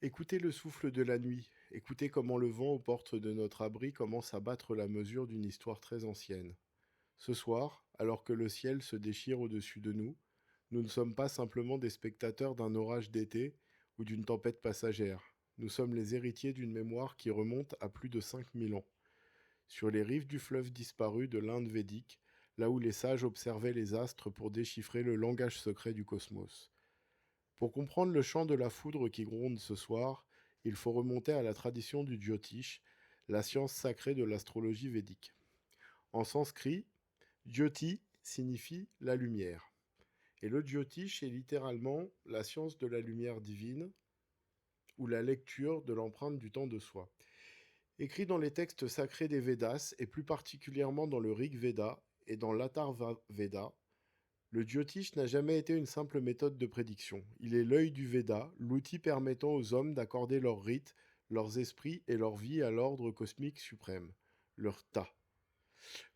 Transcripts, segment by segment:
Écoutez le souffle de la nuit, écoutez comment le vent aux portes de notre abri commence à battre la mesure d'une histoire très ancienne. Ce soir, alors que le ciel se déchire au-dessus de nous, nous ne sommes pas simplement des spectateurs d'un orage d'été ou d'une tempête passagère. Nous sommes les héritiers d'une mémoire qui remonte à plus de 5000 ans. Sur les rives du fleuve disparu de l'Inde védique, là où les sages observaient les astres pour déchiffrer le langage secret du cosmos. Pour comprendre le chant de la foudre qui gronde ce soir, il faut remonter à la tradition du Jyotish, la science sacrée de l'astrologie védique. En sanskrit, Jyoti signifie la lumière. Et le Jyotish est littéralement la science de la lumière divine ou la lecture de l'empreinte du temps de soi. Écrit dans les textes sacrés des Védas, et plus particulièrement dans le Rig Veda et dans l'Atharva Veda, le Jyotish n'a jamais été une simple méthode de prédiction. Il est l'œil du Veda, l'outil permettant aux hommes d'accorder leurs rites, leurs esprits et leur vie à l'ordre cosmique suprême, leur Ta.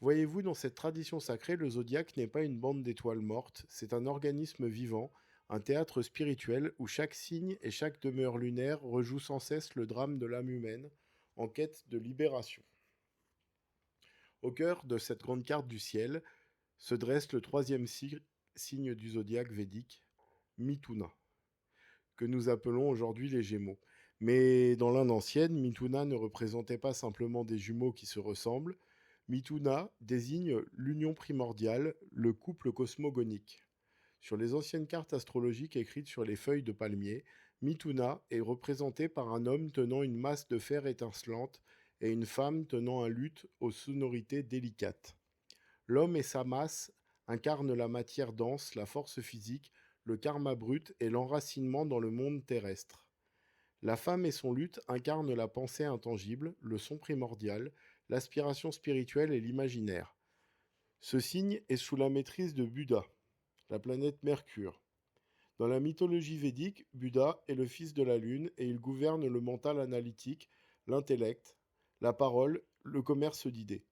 Voyez-vous, dans cette tradition sacrée, le zodiaque n'est pas une bande d'étoiles mortes, c'est un organisme vivant, un théâtre spirituel où chaque signe et chaque demeure lunaire rejoue sans cesse le drame de l'âme humaine en quête de libération. Au cœur de cette grande carte du ciel se dresse le troisième signe du zodiaque védique, Mithuna, que nous appelons aujourd'hui les Gémeaux. Mais dans l'Inde ancienne, Mithuna ne représentait pas simplement des jumeaux qui se ressemblent. Mithuna désigne l'union primordiale, le couple cosmogonique. Sur les anciennes cartes astrologiques écrites sur les feuilles de palmier, Mithuna est représenté par un homme tenant une masse de fer étincelante et une femme tenant un luth aux sonorités délicates. L'homme et sa masse incarnent la matière dense, la force physique, le karma brut et l'enracinement dans le monde terrestre. La femme et son luth incarnent la pensée intangible, le son primordial, l'aspiration spirituelle et l'imaginaire. Ce signe est sous la maîtrise de Bouddha, la planète Mercure. Dans la mythologie védique, Bouddha est le fils de la lune et il gouverne le mental analytique, l'intellect, la parole, le commerce d'idées.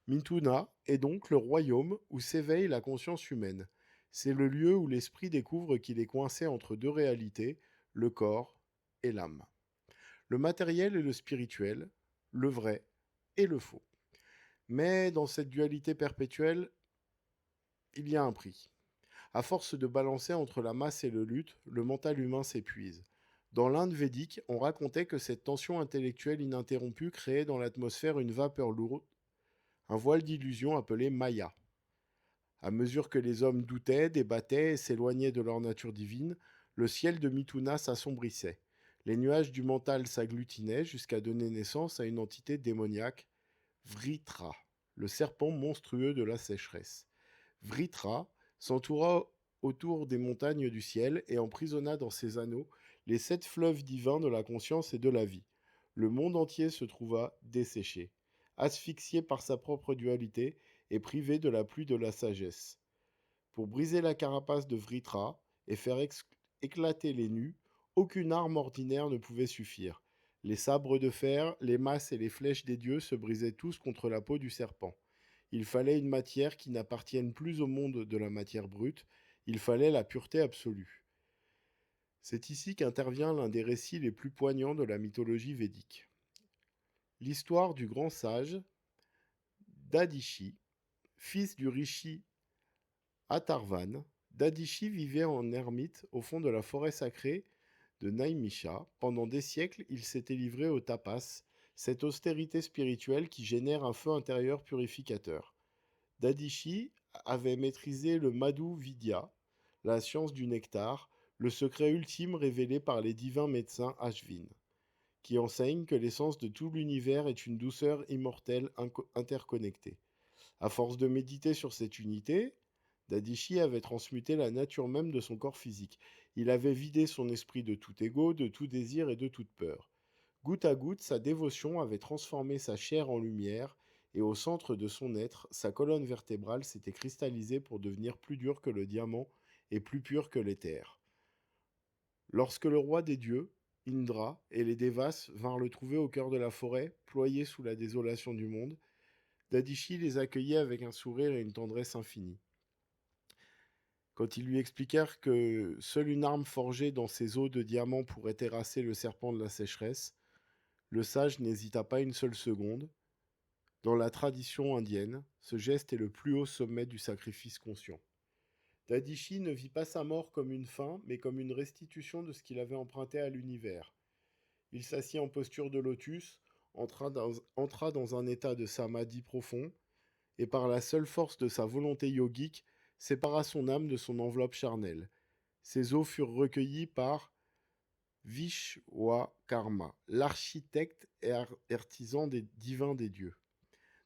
Mithuna est donc le royaume où s'éveille la conscience humaine. C'est le lieu où l'esprit découvre qu'il est coincé entre deux réalités, le corps et l'âme. Le matériel et le spirituel, le vrai et le faux. Mais dans cette dualité perpétuelle, il y a un prix. À force de balancer entre la masse et le luth, le mental humain s'épuise. Dans l'Inde védique, on racontait que cette tension intellectuelle ininterrompue créait dans l'atmosphère une vapeur lourde, un voile d'illusion appelé Maya. À mesure que les hommes doutaient, débattaient et s'éloignaient de leur nature divine, le ciel de Mithuna s'assombrissait. Les nuages du mental s'agglutinaient jusqu'à donner naissance à une entité démoniaque, Vritra, le serpent monstrueux de la sécheresse. Vritra s'entoura autour des montagnes du ciel et emprisonna dans ses anneaux les 7 fleuves divins de la conscience et de la vie. Le monde entier se trouva desséché, asphyxié par sa propre dualité et privé de la pluie de la sagesse. Pour briser la carapace de Vritra et faire éclater les nus, aucune arme ordinaire ne pouvait suffire. Les sabres de fer, les masses et les flèches des dieux se brisaient tous contre la peau du serpent. Il fallait une matière qui n'appartienne plus au monde de la matière brute, il fallait la pureté absolue. C'est ici qu'intervient l'un des récits les plus poignants de la mythologie védique. L'histoire du grand sage Dadishi, fils du rishi Atharvan. Dadishi vivait en ermite au fond de la forêt sacrée de Naimisha. Pendant des siècles, il s'était livré au tapas, cette austérité spirituelle qui génère un feu intérieur purificateur. Dadishi avait maîtrisé le Madhu Vidya, la science du nectar, le secret ultime révélé par les divins médecins Ashvin, qui enseignent que l'essence de tout l'univers est une douceur immortelle interconnectée. À force de méditer sur cette unité, Dadishi avait transmuté la nature même de son corps physique. Il avait vidé son esprit de tout ego, de tout désir et de toute peur. Goutte à goutte, sa dévotion avait transformé sa chair en lumière, et au centre de son être, sa colonne vertébrale s'était cristallisée pour devenir plus dure que le diamant et plus pure que l'éther. Lorsque le roi des dieux, Indra, et les Devas vinrent le trouver au cœur de la forêt, ployé sous la désolation du monde, Dadishi les accueillit avec un sourire et une tendresse infinie. Quand ils lui expliquèrent que seule une arme forgée dans ces eaux de diamant pourrait terrasser le serpent de la sécheresse, le sage n'hésita pas une seule seconde. Dans la tradition indienne, ce geste est le plus haut sommet du sacrifice conscient. Dadichi ne vit pas sa mort comme une fin, mais comme une restitution de ce qu'il avait emprunté à l'univers. Il s'assit en posture de lotus, entra dans un état de samadhi profond, et par la seule force de sa volonté yogique, sépara son âme de son enveloppe charnelle. Ses eaux furent recueillies par Vishwakarma, l'architecte et artisan des divins des dieux.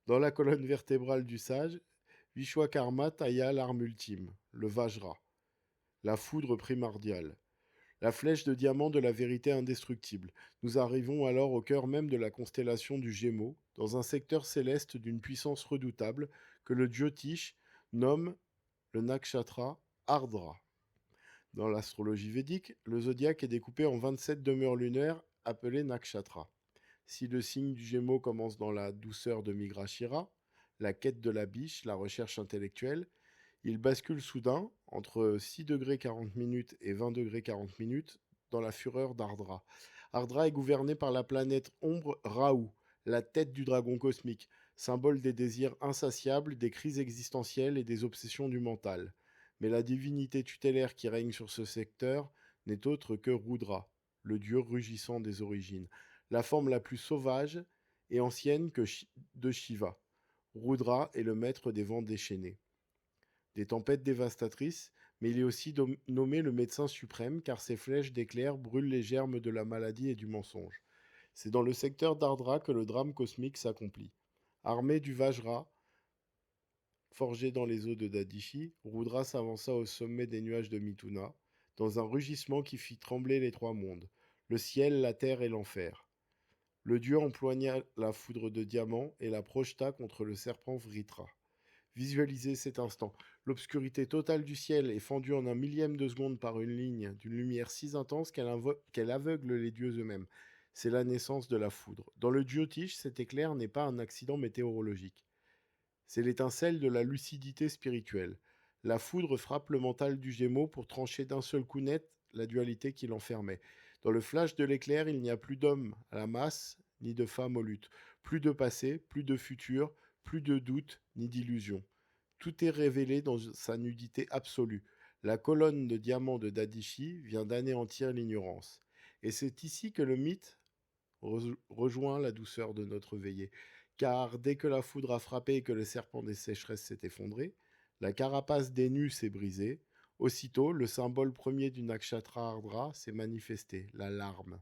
Dans la colonne vertébrale du sage, Vishwakarma tailla l'arme ultime, le Vajra, la foudre primordiale, la flèche de diamant de la vérité indestructible. Nous arrivons alors au cœur même de la constellation du Gémeaux, dans un secteur céleste d'une puissance redoutable que le Jyotish nomme le nakshatra Ardra. Dans l'astrologie védique, le zodiaque est découpé en 27 demeures lunaires appelées nakshatra. Si le signe du Gémeaux commence dans la douceur de Migrashira, la quête de la biche, la recherche intellectuelle, il bascule soudain, entre 6 °40 et 20 °40, dans la fureur d'Ardra. Ardra est gouverné par la planète ombre Rahu, la tête du dragon cosmique, symbole des désirs insatiables, des crises existentielles et des obsessions du mental. Mais la divinité tutélaire qui règne sur ce secteur n'est autre que Rudra, le dieu rugissant des origines, la forme la plus sauvage et ancienne de Shiva. Rudra est le maître des vents déchaînés. Des tempêtes dévastatrices, mais il est aussi nommé le médecin suprême car ses flèches d'éclairs brûlent les germes de la maladie et du mensonge. C'est dans le secteur d'Ardra que le drame cosmique s'accomplit. Armé du Vajra, forgé dans les eaux de Dadichi, Rudra s'avança au sommet des nuages de Mithuna, dans un rugissement qui fit trembler les trois mondes, le ciel, la terre et l'enfer. Le dieu empoigna la foudre de diamant et la projeta contre le serpent Vritra. Visualisez cet instant. L'obscurité totale du ciel est fendue en un millième de seconde par une ligne d'une lumière si intense qu'elle aveugle les dieux eux-mêmes. C'est la naissance de la foudre. Dans le Jyotish, cet éclair n'est pas un accident météorologique. C'est l'étincelle de la lucidité spirituelle. La foudre frappe le mental du Gémeaux pour trancher d'un seul coup net la dualité qui l'enfermait. Dans le flash de l'éclair, il n'y a plus d'hommes à la masse, ni de femmes aux luttes. Plus de passé, plus de futur, plus de doute, ni d'illusion. Tout est révélé dans sa nudité absolue. La colonne de diamants de Dadichi vient d'anéantir l'ignorance. Et c'est ici que le mythe rejoint la douceur de notre veillée. Car dès que la foudre a frappé et que le serpent des sécheresses s'est effondré, la carapace des nus s'est brisée, aussitôt le symbole premier du nakshatra Ardra s'est manifesté, la larme.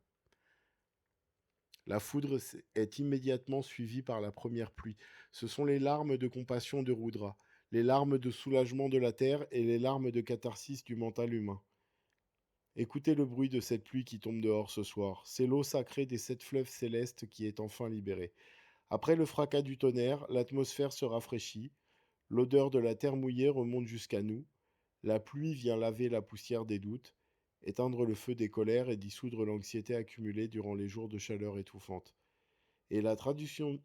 La foudre est immédiatement suivie par la première pluie. Ce sont les larmes de compassion de Rudra, les larmes de soulagement de la terre et les larmes de catharsis du mental humain. Écoutez le bruit de cette pluie qui tombe dehors ce soir. C'est l'eau sacrée des 7 fleuves célestes qui est enfin libérée. Après le fracas du tonnerre, l'atmosphère se rafraîchit. L'odeur de la terre mouillée remonte jusqu'à nous. La pluie vient laver la poussière des doutes, éteindre le feu des colères et dissoudre l'anxiété accumulée durant les jours de chaleur étouffante. Et la tradition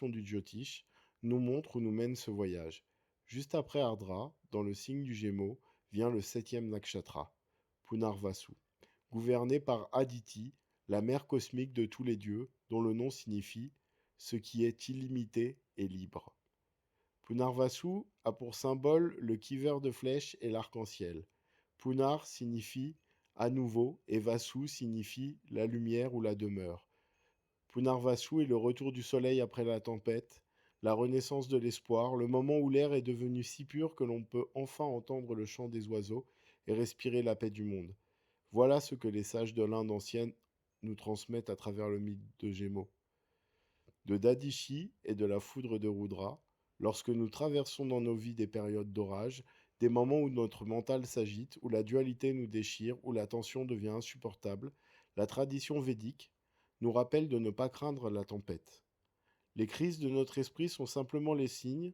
du Jyotish nous montre où nous mène ce voyage. Juste après Ardra, dans le signe du Gémeaux, vient le 7e nakshatra, Punarvasu, gouverné par Aditi, la mère cosmique de tous les dieux, dont le nom signifie ce qui est illimité et libre. Punarvasu a pour symbole le quiver de flèches et l'arc-en-ciel. Punar signifie à nouveau et Vasu signifie la lumière ou la demeure. Punarvasu est le retour du soleil après la tempête, la renaissance de l'espoir, le moment où l'air est devenu si pur que l'on peut enfin entendre le chant des oiseaux et respirer la paix du monde. Voilà ce que les sages de l'Inde ancienne nous transmettent à travers le mythe de Gémeaux. De Dadichi et de la foudre de Rudra, lorsque nous traversons dans nos vies des périodes d'orage, des moments où notre mental s'agite, où la dualité nous déchire, où la tension devient insupportable, la tradition védique nous rappelle de ne pas craindre la tempête. Les crises de notre esprit sont simplement les signes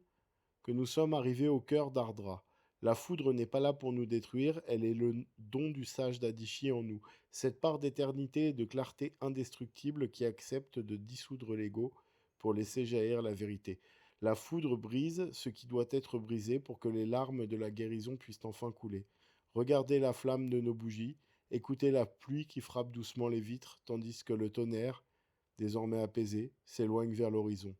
que nous sommes arrivés au cœur d'Ardra. La foudre n'est pas là pour nous détruire, elle est le don du sage d'Adichi en nous, cette part d'éternité et de clarté indestructible qui accepte de dissoudre l'ego pour laisser jaillir la vérité. La foudre brise ce qui doit être brisé pour que les larmes de la guérison puissent enfin couler. Regardez la flamme de nos bougies, écoutez la pluie qui frappe doucement les vitres, tandis que le tonnerre, désormais apaisé, s'éloigne vers l'horizon.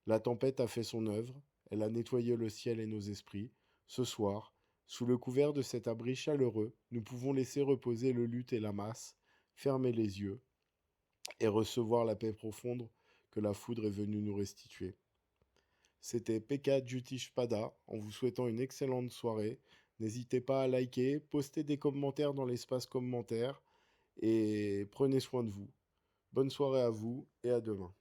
La tempête a fait son œuvre, elle a nettoyé le ciel et nos esprits. Ce soir, sous le couvert de cet abri chaleureux, nous pouvons laisser reposer le luth et la masse, fermer les yeux et recevoir la paix profonde que la foudre est venue nous restituer. C'était Pekka Jutishpada en vous souhaitant une excellente soirée. N'hésitez pas à liker, poster des commentaires dans l'espace commentaires et prenez soin de vous. Bonne soirée à vous et à demain.